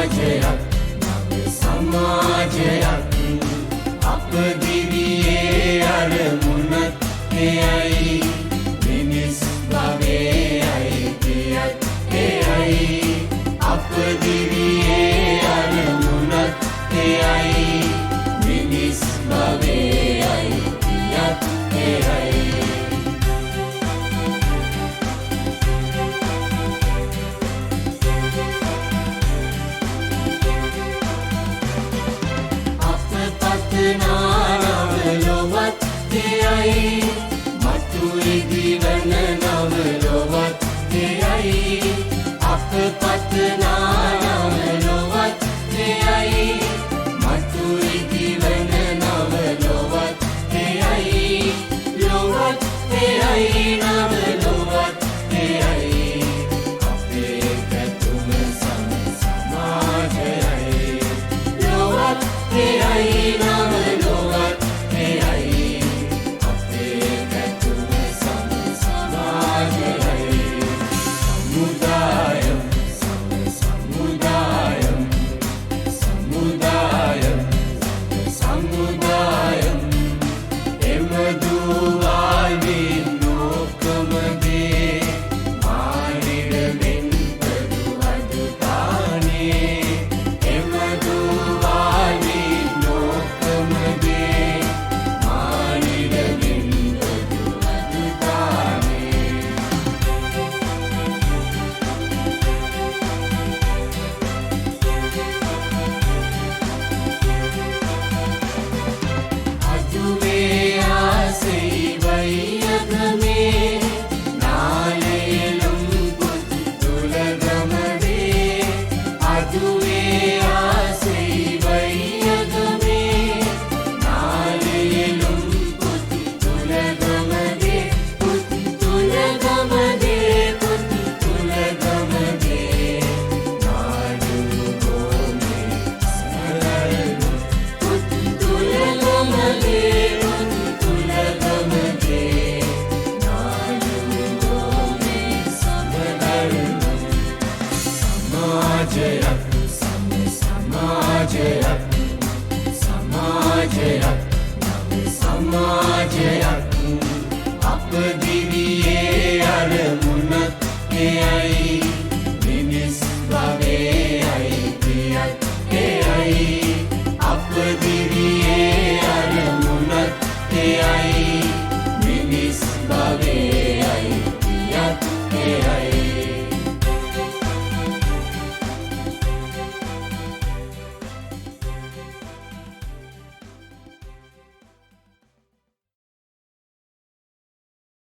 සමාජයක් නව සමාජයක් අප දිවියේ අරමුණත් එයයි මිනිස් භවයේ අයිතියත් එයයි අප දිවියේ අරමුණත් එයයි මිනිස් භවයේ අයිතියත් එයයි නවලොවත් එයයි මතු ඉදිවන නවලොවත් එයයි අප පතනා නවලොවත් එයයි මතු ඉදිවන නවලොවත් එයයි ලොවත් එයයි නවලොවත් එයයි අපේ පැතුම සමාජයයි ලොවත් එයයි සමාජයක් නව සමාජයක් අප දිවියේ අරමුණත් එයයි